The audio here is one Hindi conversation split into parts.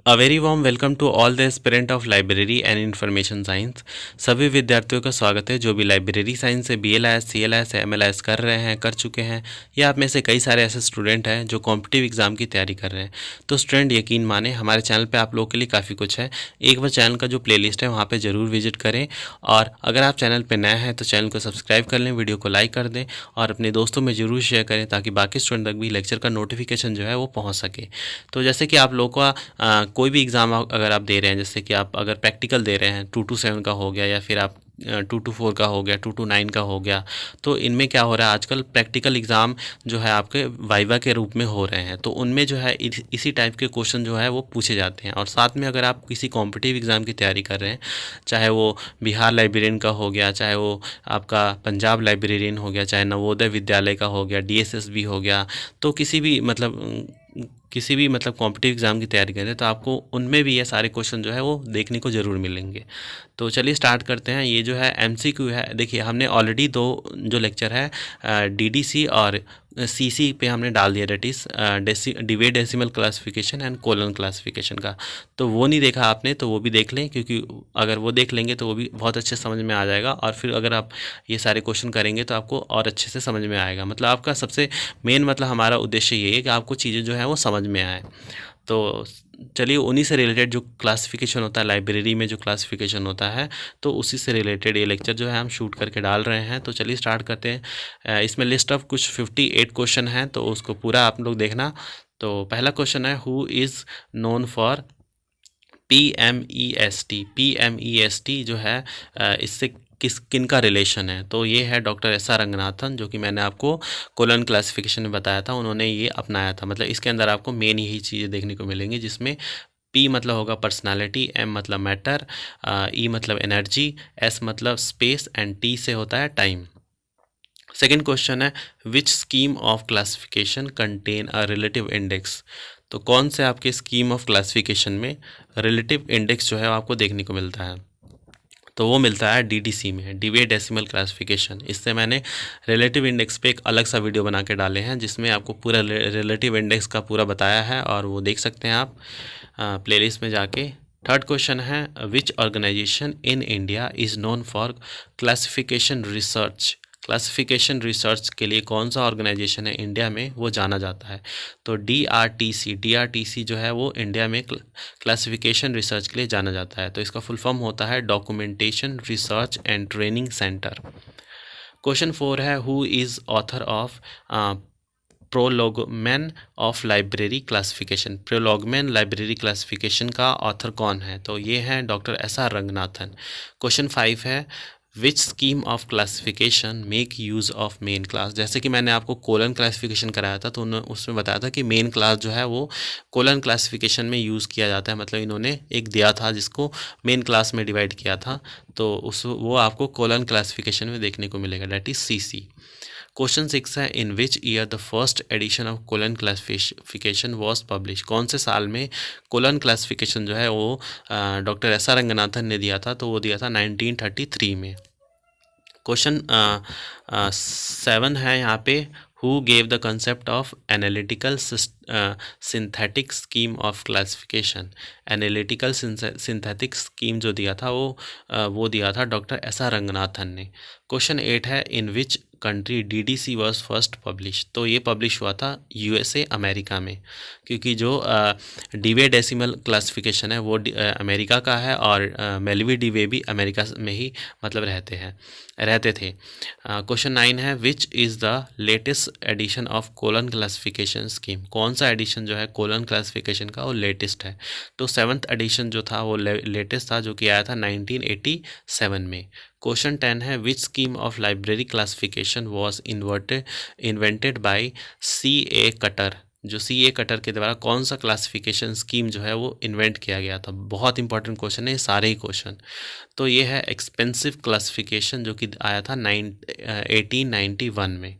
A very warm welcome to all the aspirant of library and information science. सभी विद्यार्थियों का स्वागत है जो भी लाइब्रेरी साइंस से BLIS, CLIS, MLIS कर रहे हैं, कर चुके हैं, या आप में से कई सारे ऐसे स्टूडेंट हैं जो कॉम्पिटिटिव एग्जाम की तैयारी कर रहे हैं। तो स्टूडेंट यकीन माने हमारे चैनल पे आप लोगों के लिए काफ़ी कुछ है। एक बार चैनल का जो प्लेलिस्ट है वहाँ पर ज़रूर विजिट करें, और अगर आप चैनल पर नए हैं तो चैनल को सब्सक्राइब कर लें, वीडियो को लाइक कर दें और अपने दोस्तों में ज़रूर शेयर करें ताकि बाकी स्टूडेंट तक भी लेक्चर का नोटिफिकेशन जो है वो पहुँच सके। तो जैसे कि आप लोगों का कोई भी एग्ज़ाम अगर आप दे रहे हैं, जैसे कि आप अगर प्रैक्टिकल दे रहे हैं 2 to 7 का हो गया, या फिर आप 2 to 4 का हो गया, 2 to 9 का हो गया, तो इनमें क्या हो रहा है आजकल प्रैक्टिकल एग्ज़ाम जो है आपके वाइवा के रूप में हो रहे हैं। तो उनमें जो है इसी टाइप के क्वेश्चन जो है वो पूछे जाते हैं। और साथ में अगर आप किसी कॉम्पिटिटिव एग्ज़ाम की तैयारी कर रहे हैं, चाहे वो बिहार लाइब्रेरियन का हो गया, चाहे वो आपका पंजाब लाइब्रेरियन हो गया, चाहे नवोदय विद्यालय का हो गया, DSSB हो गया, तो किसी भी मतलब कॉम्पिटिटिव एग्ज़ाम की तैयारी करें तो आपको उनमें भी ये सारे क्वेश्चन जो है वो देखने को ज़रूर मिलेंगे। तो चलिए स्टार्ट करते हैं। ये जो है MCQ है। देखिए हमने ऑलरेडी दो जो लेक्चर है DDC और CC पे हमने डाल दिया, that is डिवेट decimal classification and colon classification का। तो वो नहीं देखा आपने तो वो भी देख लें, क्योंकि अगर वो देख लेंगे तो वो भी बहुत अच्छे समझ में आ जाएगा, और फिर अगर आप ये सारे क्वेश्चन करेंगे तो आपको और अच्छे से समझ में आएगा। मतलब आपका सबसे मेन मतलब हमारा उद्देश्य ये है कि आपको चीज़ें जो है वो समझ में आए। तो चलिए उन्हीं से रिलेटेड जो क्लासिफिकेशन होता है लाइब्रेरी में, जो क्लासिफिकेशन होता है, तो उसी से रिलेटेड ये लेक्चर जो है हम शूट करके डाल रहे हैं। तो चलिए स्टार्ट करते हैं। इसमें लिस्ट ऑफ कुछ 58 क्वेश्चन हैं, तो उसको पूरा आप लोग देखना। तो पहला क्वेश्चन है, who is known for PMEST। PMEST जो है इससे किन का रिलेशन है? तो ये है डॉक्टर SR रंगनाथन, जो कि मैंने आपको कोलन क्लासिफिकेशन में बताया था, उन्होंने ये अपनाया था। मतलब इसके अंदर आपको मेन यही चीज़ें देखने को मिलेंगी, जिसमें P मतलब होगा पर्सनालिटी, M मतलब मैटर, E मतलब एनर्जी, S मतलब स्पेस एंड T से होता है टाइम। सेकेंड क्वेश्चन है, विच scheme of classification contain a relative index. तो कौन से आपके स्कीम ऑफ क्लासिफिकेशन में रिलेटिव इंडेक्स जो है आपको देखने को मिलता है? तो वो मिलता है DDC में, डिवेट डेसिमल क्लासिफिकेशन। इससे मैंने रिलेटिव इंडेक्स पे एक अलग सा वीडियो बना के डाले हैं, जिसमें आपको पूरा रिलेटिव इंडेक्स का पूरा बताया है, और वो देख सकते हैं आप प्लेलिस्ट में जाके। थर्ड क्वेश्चन है, which organisation in India is known for classification research. Classification research के लिए कौन सा ऑर्गेनाइजेशन है इंडिया में वो जाना जाता है? तो DRTC जो है वो इंडिया में क्लासिफिकेशन रिसर्च के लिए जाना जाता है। तो इसका फुल फॉर्म होता है documentation research and training centre. Question 4 है, who is author of Prolegomena of library classification. Prolegomena library classification का ऑथर कौन है? तो ये हैं डॉक्टर SR रंगनाथन। क्वेश्चन 5 है, विच scheme of classification make use of main class. जैसे कि मैंने आपको कोलन क्लासिफिकेशन कराया था, तो उन्होंने उसमें बताया था कि मेन क्लास जो है वो कोलन क्लासिफिकेशन में यूज़ किया जाता है। मतलब इन्होंने एक दिया था जिसको मेन क्लास में डिवाइड किया था, तो वो आपको कोलन क्लासिफिकेशन में देखने को मिलेगा, डेट इज़ CC। क्वेश्चन 6 है, in which year the first edition of colon classification was publish. कौन से साल में कोलन क्लासिफिकेशन जो है वो डॉक्टर SR रंगनाथन ने दिया था? तो वो दिया था 1933 में। क्वेश्चन 7 है यहाँ पे, who gave the concept of analytical synthetic scheme of classification. Analytical synthetic scheme जो दिया था वो दिया था डॉक्टर SR रंगनाथन ने। क्वेश्चन 8 है, in which country DDC was first publish. तो ये पब्लिश हुआ था USA अमेरिका में, क्योंकि जो डिवे डेसिमल क्लासिफिकेशन है वो अमेरिका का है, और मेलवी डिवे भी अमेरिका में ही मतलब रहते थे। क्वेश्चन 9 है, which is the latest edition of colon classification scheme. कौन सा एडिशन जो है कोलन क्लासिफिकेशन का वो लेटेस्ट है? तो 7th एडिशन जो था वो लेटेस्ट था, जो कि आया था 1987 में। क्वेश्चन 10 है, विच scheme of library classification was invented by CA cutter. जो CA कटर के द्वारा कौन सा क्लासिफिकेशन स्कीम जो है वो इन्वेंट किया गया था? बहुत इंपॉर्टेंट क्वेश्चन है सारे ही क्वेश्चन। तो ये है एक्सपेंसिव क्लासिफिकेशन, जो कि आया था 1891 में।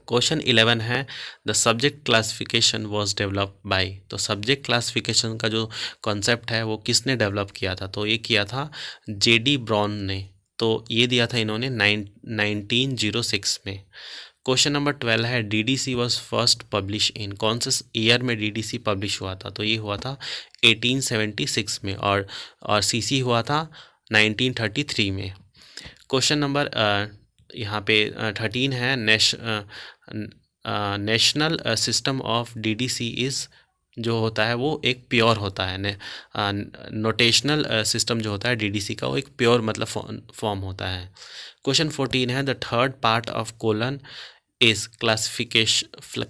क्वेश्चन 11 है, the subject classification was develop by. तो सब्जेक्ट क्लासिफिकेशन का जो कॉन्सेप्ट है वो किसने डेवलप किया था? तो ये किया था JD ब्राउन ने। तो ये दिया था इन्होंने 1906 में। क्वेश्चन नंबर 12 है DDC was first publish in, कौन से ईयर में डीडीसी पब्लिश हुआ था? तो ये हुआ था 1876 में, और सीसी हुआ था 1933 में। क्वेश्चन नंबर यहाँ पे 13 है national system of DDC is, जो होता है वो एक प्योर होता है। नोटेशनल सिस्टम जो होता है डीडीसी का, वो एक प्योर मतलब फॉर्म होता है। क्वेश्चन 14 है the third part of colon is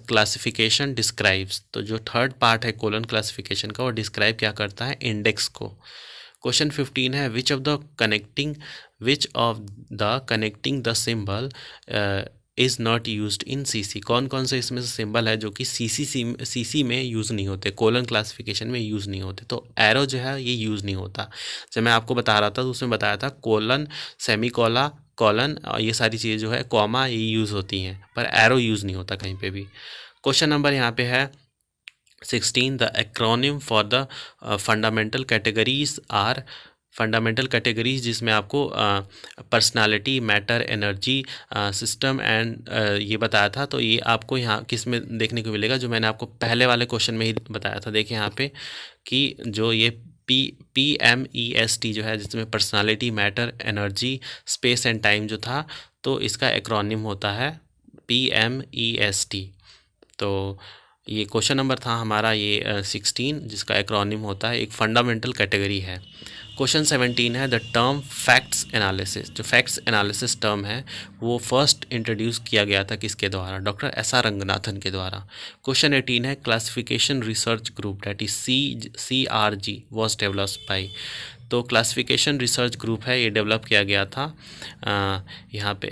classification describes, तो जो थर्ड पार्ट है कोलन क्लासिफिकेशन का, वो डिस्क्राइब क्या करता है? इंडेक्स को। क्वेश्चन 15 है which of the connecting the symbol is not used in CC, कौन कौन से इसमें से सिंबल है जो कि सीसी में यूज़ नहीं होते, कोलन क्लासिफिकेशन में यूज़ नहीं होते? तो एरो जो है ये यूज़ नहीं होता। जब मैं आपको बता रहा था तो उसमें बताया था कोलन, सेमीकोला, कॉलन, ये सारी चीज़ें जो है, कॉमा, ये यूज़ होती हैं, पर एरो यूज़ नहीं होता कहीं पे भी। क्वेश्चन नंबर यहाँ पे है 16 the acronym for the fundamental categories are, fundamental categories जिसमें आपको personality, matter, energy, system and ये बताया था। तो ये आपको यहाँ किस में देखने को मिलेगा? जो मैंने आपको पहले वाले क्वेश्चन में ही बताया था। देखिए यहाँ पे कि जो ये PMEST जो है, जिसमें personality, matter, energy, space and time जो था, तो इसका एक्रोनिम होता है PMEST। तो ये क्वेश्चन नंबर था हमारा ये 16, जिसका एक्रोनिम होता है, एक फंडामेंटल कैटेगरी है। क्वेश्चन 17 है द टर्म फैक्ट्स एनालिसिस, जो फैक्ट्स एनालिसिस टर्म है वो फर्स्ट इंट्रोड्यूस किया गया था किसके द्वारा? डॉक्टर SR रंगनाथन के द्वारा। क्वेश्चन 18 है classification research group that is CRG was developed by, तो क्लासिफिकेशन रिसर्च ग्रुप है, ये डेवलप किया गया था यहाँ पे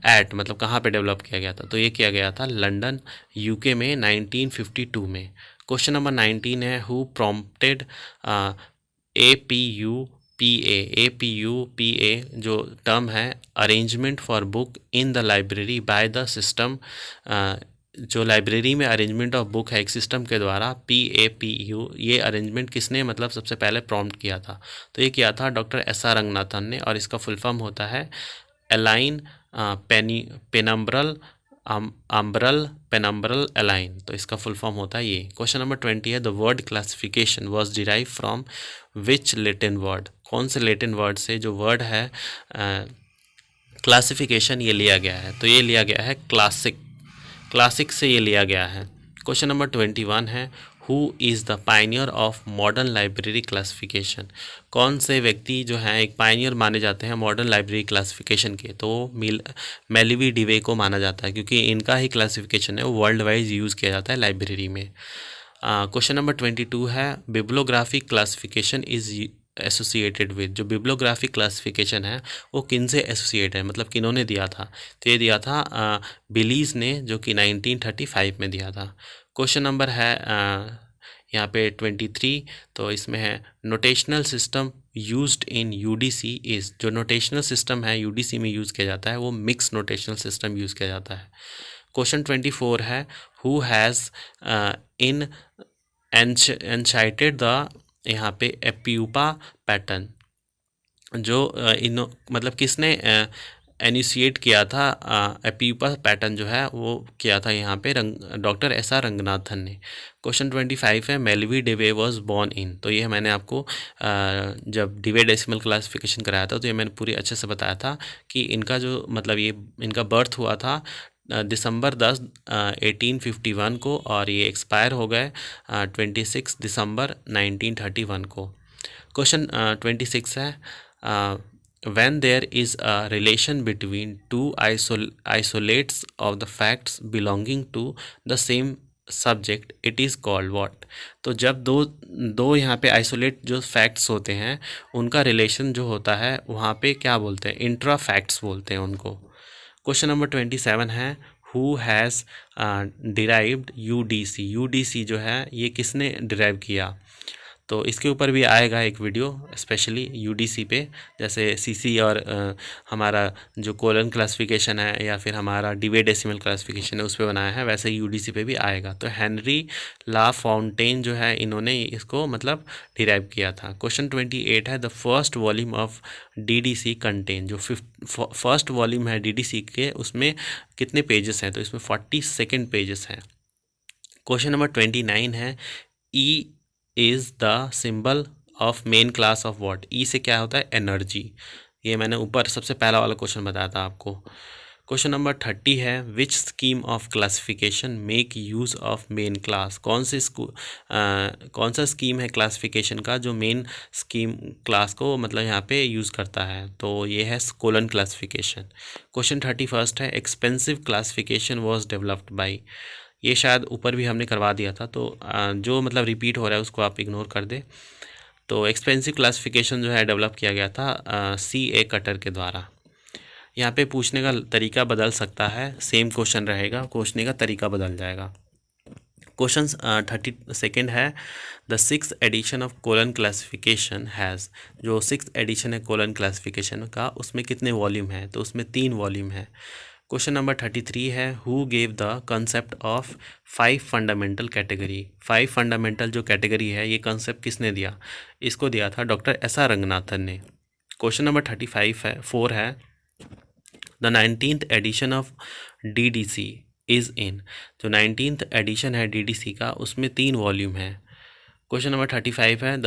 एट, मतलब कहाँ पे डेवलप किया गया था? तो ये किया गया था लंदन, UK में 1952 में। क्वेश्चन नंबर 19 है हु प्रॉम्प्टेड APUPA जो टर्म है arrangement for book in the library by the system, जो लाइब्रेरी में अरेंजमेंट ऑफ बुक है एक सिस्टम के द्वारा, PAPU, ये अरेंजमेंट किसने मतलब सबसे पहले प्रॉम्प्ट किया था? तो ये किया था डॉक्टर SR रंगनाथन ने, और इसका फुल फॉर्म होता है अलाइन पेनम्ब्रल पेनम्ब्रल अलाइन, तो इसका फुल फॉर्म होता है ये। क्वेश्चन नंबर 20 है the word classification was derive from which Latin word, कौन से लैटिन वर्ड से जो वर्ड है क्लासिफिकेशन ये लिया गया है? तो ये लिया गया है क्लासिक से ये लिया गया है। क्वेश्चन नंबर 21 है who is the pioneer of modern library classification, कौन से व्यक्ति जो हैं एक पायनियर माने जाते हैं मॉडर्न लाइब्रेरी क्लासिफिकेशन के? तो मेलिवी डिवे को माना जाता है, क्योंकि इनका ही क्लासिफिकेशन है वो वर्ल्ड वाइज यूज़ किया जाता है लाइब्रेरी में। क्वेश्चन नंबर 22 है bibliographic classification is associated with, जो बिब्लोग्राफिक क्लासिफिकेशन है वो किन से एसोसिएट है, मतलब किन्होंने दिया था? तो ये दिया था बिलीज ने, जो कि 1935 में दिया था। क्वेश्चन नंबर है यहाँ पे 23, तो इसमें है notional system used in UDC is, जो नोटेशनल सिस्टम है UDC में यूज़ किया जाता है वो मिक्स नोटेशनल सिस्टम यूज़ किया जाता है। क्वेश्चन 24 है हु हैज़ इन एनशाइटेड द, यहाँ पे एप्यूपा पैटर्न, जो मतलब किसने इनिशिएट किया था एप्यूपा पैटर्न जो है वो किया था यहाँ पे डॉक्टर SR रंगनाथन ने। क्वेश्चन 25 है मेलवी डेवे वॉज बॉर्न इन, तो ये मैंने आपको जब डिवे डेसिमल क्लासिफिकेशन कराया था तो ये मैंने पूरी अच्छे से बताया था कि इनका जो मतलब ये इनका बर्थ हुआ था दिसंबर 10 1851 को, और ये एक्सपायर हो गए 26 दिसंबर 1931 को। क्वेश्चन 26 है when there is a relation between two isolates of the facts belonging to the same subject it is called what, तो जब दो यहाँ पे आइसोलेट जो फैक्ट्स होते हैं उनका रिलेशन जो होता है वहाँ पे क्या बोलते हैं? इंट्रा फैक्ट्स बोलते हैं उनको। क्वेश्चन नंबर 27 है who has derived UDC, UDC जो है ये किसने डिराइव किया? तो इसके ऊपर भी आएगा एक वीडियो स्पेशली यूडीसी पे, जैसे सीसी और हमारा जो कोलन क्लासिफिकेशन है या फिर हमारा डिवे डेसिमल क्लासिफिकेशन है उस पर बनाया है, वैसे ही यूडीसी पे भी आएगा। तो हेनरी ला फॉन्टेन जो है इन्होंने इसको मतलब डिराइव किया था। क्वेश्चन 28 है the first volume of DDC contain, जो फर्स्ट वॉल्यूम है डीडीसी के उसमें कितने पेजेस हैं, तो इसमें 42 पेजेस हैं। क्वेश्चन नंबर 29 है E is the symbol of main class of what. E से क्या होता है, एनर्जी। ये मैंने ऊपर सबसे पहला वाला क्वेश्चन बताया था आपको। क्वेश्चन नंबर 30 है विच scheme of classification make use of main class. कौन सा स्कीम है क्लासिफिकेशन का जो मेन स्कीम क्लास को मतलब यहाँ पे यूज़ करता है, तो ये है कोलन क्लासिफिकेशन। क्वेश्चन 31 है expensive classification was developed by. ये शायद ऊपर भी हमने करवा दिया था, तो जो मतलब रिपीट हो रहा है उसको आप इग्नोर कर दे। तो एक्सपेंसिव क्लासिफिकेशन जो है डेवलप किया गया था C.A. कटर के द्वारा। यहाँ पे पूछने का तरीका बदल सकता है, सेम क्वेश्चन रहेगा, पूछने का तरीका बदल जाएगा। क्वेश्चन 32 है the 6th edition of colon classification has. जो 6th एडिशन है कोलन क्लासिफिकेशन का उसमें कितने वॉल्यूम है, तो उसमें 3 वॉल्यूम है। क्वेश्चन नंबर 33 है who gave the concept of 5 fundamental category. 5 fundamental जो कैटेगरी है ये कंसेप्ट किसने दिया, इसको दिया था डॉक्टर S.R. रंगनाथन ने। क्वेश्चन नंबर 4 है the 19th edition of DDC is in. जो 19th एडिशन है DDC का उसमें 3 वॉल्यूम है। क्वेश्चन नंबर 35 है the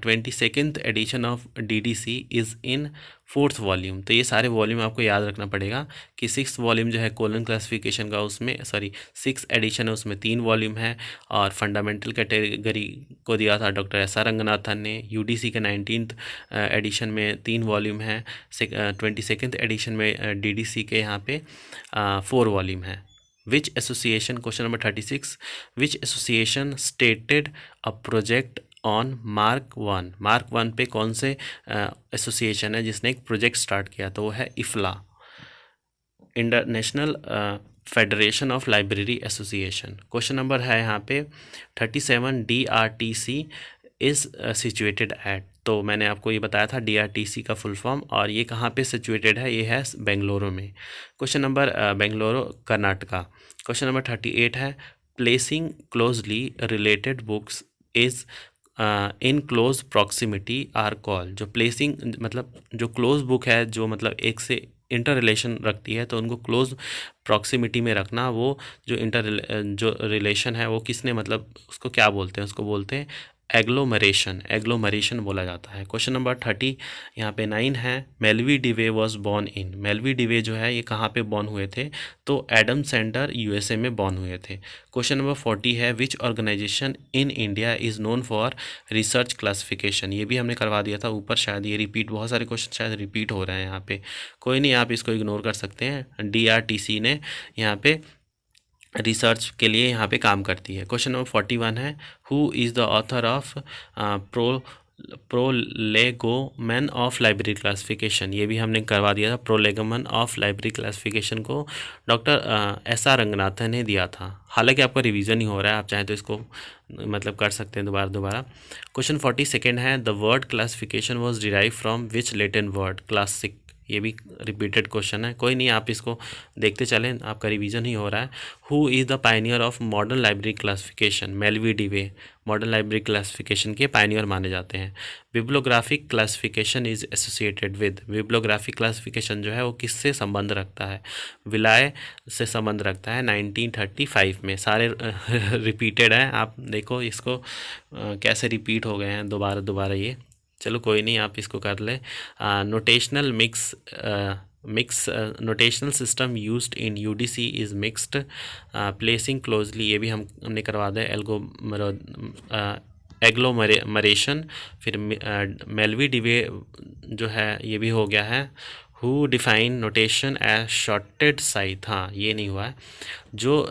22nd edition of DDC is in 4th volume. तो ये सारे वॉल्यूम आपको याद रखना पड़ेगा कि 6th वॉल्यूम जो है कोलन क्लासिफिकेशन का उसमें 6th एडिशन है उसमें 3 वॉल्यूम है, और फंडामेंटल कैटेगरी को दिया था डॉक्टर S.R. रंगनाथन ने। UDC के 19th एडिशन में 3 वॉल्यूम है, 22nd एडिशन में DDC के यहाँ पे 4 वॉल्यूम है। Which association, question number 36, which association stated a project on mark 1। Mark 1 पे कौन से एसोसिएशन है जिसने एक प्रोजेक्ट स्टार्ट किया, तो वो है IFLA, international federation of library association. Question number है यहाँ पे 37 DRTC इज़ सिचुएटेड एट। तो मैंने आपको ये बताया था DRTC का फुल फॉर्म, और ये कहाँ पे सिचुएटेड है, ये है बेंगलुरु में। Question number Bengaluru Karnataka. Question number 38 है placing closely related books is in close proximity are call. जो प्लेसिंग मतलब जो क्लोज बुक है जो मतलब एक से इंटर रिलेशन रखती है, तो उनको क्लोज प्रॉक्सिमिटी में रखना, वो जो रिलेशन है वो किसने मतलब उसको क्या बोलते हैं, उसको बोलते हैं एग्लोमरेशन बोला जाता है। क्वेश्चन नंबर 30 यहाँ पे 9 है Melvil Dewey was born in. Melvil Dewey जो है ये कहाँ पे बॉर्न हुए थे, तो एडम सेंटर USA में बॉर्न हुए थे। क्वेश्चन नंबर 40 है which organisation in India is known for research classification. ये भी हमने करवा दिया था ऊपर, शायद ये रिपीट, बहुत सारे क्वेश्चन शायद रिपीट हो रहे हैं यहाँ पे, कोई नहीं, आप इसको इग्नोर कर सकते हैं। DRTC ने यहाँ पे रिसर्च के लिए यहाँ पे काम करती है। क्वेश्चन नंबर 41 है who is the author of Prolegomena of library classification. ये भी हमने करवा दिया था, प्रोलेगोमेन ऑफ लाइब्रेरी क्लासिफिकेशन को डॉक्टर S.R. रंगनाथन ने दिया था। हालांकि आपका रिवीजन ही हो रहा है, आप चाहें तो इसको मतलब कर सकते हैं दोबारा। क्वेश्चन 42 है the word classification was derive from which Latin word, classic. ये भी रिपीटेड क्वेश्चन है, कोई नहीं, आप इसको देखते चलें, आपका रिवीजन ही हो रहा है। Who is the pioneer of modern library classification, Melvil Dewey modern library classification के पायनियर माने जाते हैं। Bibliographic classification is associated with, bibliographic classification जो है वो किससे संबंध रखता है, विलाय से संबंध रखता है 1935 में। सारे रिपीटेड हैं, आप देखो इसको कैसे रिपीट हो गए हैं दोबारा ये, चलो कोई नहीं, आप इसको कर ले। Notional mix notional system used in UDC is mixed placing closely, ये भी हमने करवा दिया। एग्लोमरेशन, फिर मेलवी डिवे जो है ये भी हो गया है। Who define notation as shorted site, हाँ ये नहीं हुआ है। जो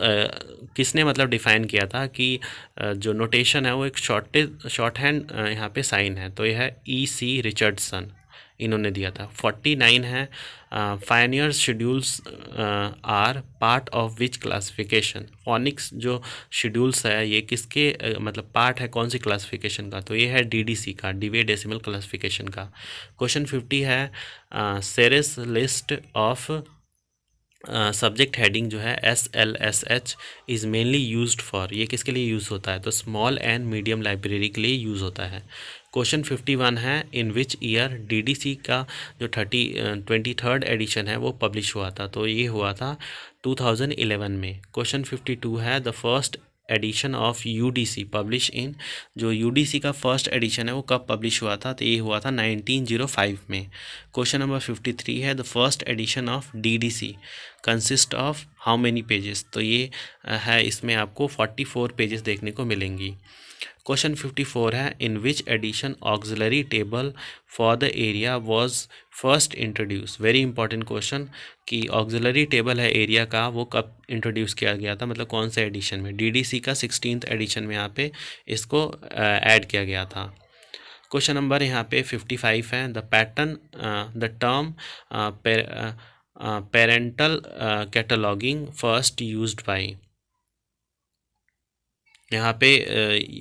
किसने मतलब डिफ़ाइन किया था कि जो नोटेशन है वो एक शॉर्ट हैंड यहाँ पे साइन है, तो यह है E.C. रिचर्डसन। इन्होंने दिया था। 49 है फाइनियर schedules are part of which classification. Phoenix जो शेड्यूल्स है ये किसके मतलब पार्ट है कौन सी क्लासिफिकेशन का, तो ये है डीडीसी का, डिवे डेसिमल क्लासिफिकेशन का। क्वेश्चन 50 है Sears list of subject heading जो है SLSH is mainly used for, ये किसके लिए यूज़ होता है, तो स्मॉल एंड मीडियम लाइब्रेरी के लिए यूज़ होता है। क्वेश्चन 51 है इन विच ईयर DDC का जो 23rd एडिशन है वो पब्लिश हुआ था, तो ये हुआ था 2011 में। क्वेश्चन 52 है the first edition of UDC publish in, जो UDC का फर्स्ट एडिशन है वो कब पब्लिश हुआ था, तो ये हुआ था 1905 में। क्वेश्चन नंबर 53 है the first edition of DDC consist of how many pages, तो ये है इसमें आपको 44 पेजेस देखने को मिलेंगी। क्वेश्चन 54 है in which edition auxiliary table for the area was first introduce. Very important question कि ऑक्सिलरी टेबल है एरिया का वो कब इंट्रोड्यूस किया गया था, मतलब कौन से एडिशन में, DDC का 16th एडिशन में यहाँ पे इसको ऐड किया गया था। क्वेश्चन नंबर यहाँ पे 55 है the pattern the term parental cataloguing first used by, यहाँ पे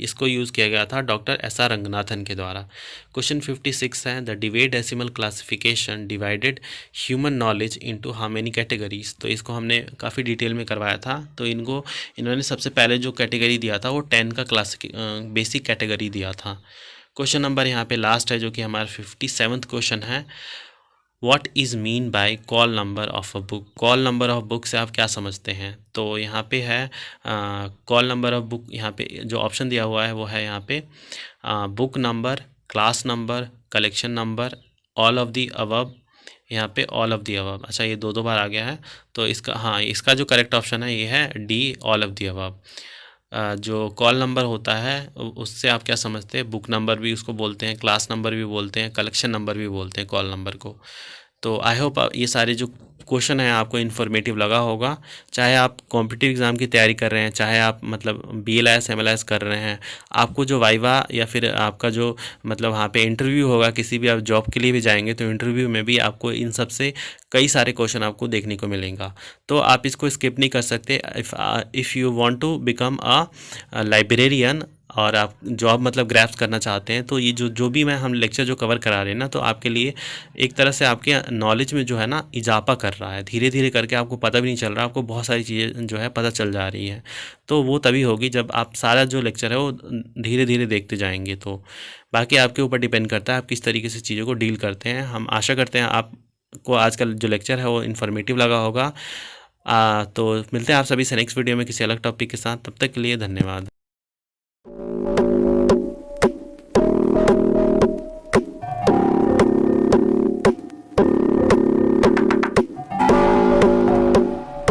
इसको यूज़ किया गया था डॉक्टर SR रंगनाथन के द्वारा। क्वेश्चन 56 है the Dewey decimal classification divided human knowledge into how many categories, तो इसको हमने काफ़ी डिटेल में करवाया था। तो इन्होंने सबसे पहले जो कैटेगरी दिया था वो 10 का बेसिक कैटेगरी दिया था। क्वेश्चन नंबर यहाँ पे लास्ट है जो कि हमारा 57th क्वेश्चन है what is mean by call number of a book. Call number of book से आप क्या समझते हैं, तो यहाँ पे है कॉल नंबर ऑफ बुक, यहाँ पे जो ऑप्शन दिया हुआ है वो है यहाँ पे book number, class number, collection number, all of the above, यहाँ पे ऑल ऑफ दी अबव। अच्छा ये दो बार आ गया है, तो इसका जो करेक्ट ऑप्शन है ये है D all of the above. जो कॉल नंबर होता है उससे आप क्या समझते हैं, बुक नंबर भी उसको बोलते हैं, क्लास नंबर भी बोलते हैं, कलेक्शन नंबर भी बोलते हैं कॉल नंबर को। तो आई होप ये सारे जो क्वेश्चन है आपको इन्फॉर्मेटिव लगा होगा। चाहे आप कॉम्पिटिटिव एग्ज़ाम की तैयारी कर रहे हैं, चाहे आप मतलब BLS MLS कर रहे हैं, आपको जो वाइवा या फिर आपका जो मतलब वहाँ पे इंटरव्यू होगा, किसी भी आप जॉब के लिए भी जाएंगे तो इंटरव्यू में भी आपको इन सब से कई सारे क्वेश्चन आपको देखने को मिलेगा। तो आप इसको स्किप नहीं कर सकते। If you want to become a librarian और आप जॉब मतलब ग्रैप्स करना चाहते हैं, तो ये जो भी हम लेक्चर जो कवर करा रहे हैं ना, तो आपके लिए एक तरह से आपके नॉलेज में जो है ना इजाफा कर रहा है। धीरे धीरे करके आपको पता भी नहीं चल रहा, आपको बहुत सारी चीज़ें जो है पता चल जा रही है। तो वो तभी होगी जब आप सारा जो लेक्चर है वो धीरे धीरे देखते जाएंगे। तो बाकी आपके ऊपर डिपेंड करता है आप किस तरीके से चीज़ों को डील करते हैं। हम आशा करते हैं आपको आज का जो लेक्चर है वो इन्फॉर्मेटिव लगा होगा। तो मिलते हैं आप सभी से नेक्स्ट वीडियो में किसी अलग टॉपिक के साथ। तब तक के लिए धन्यवाद।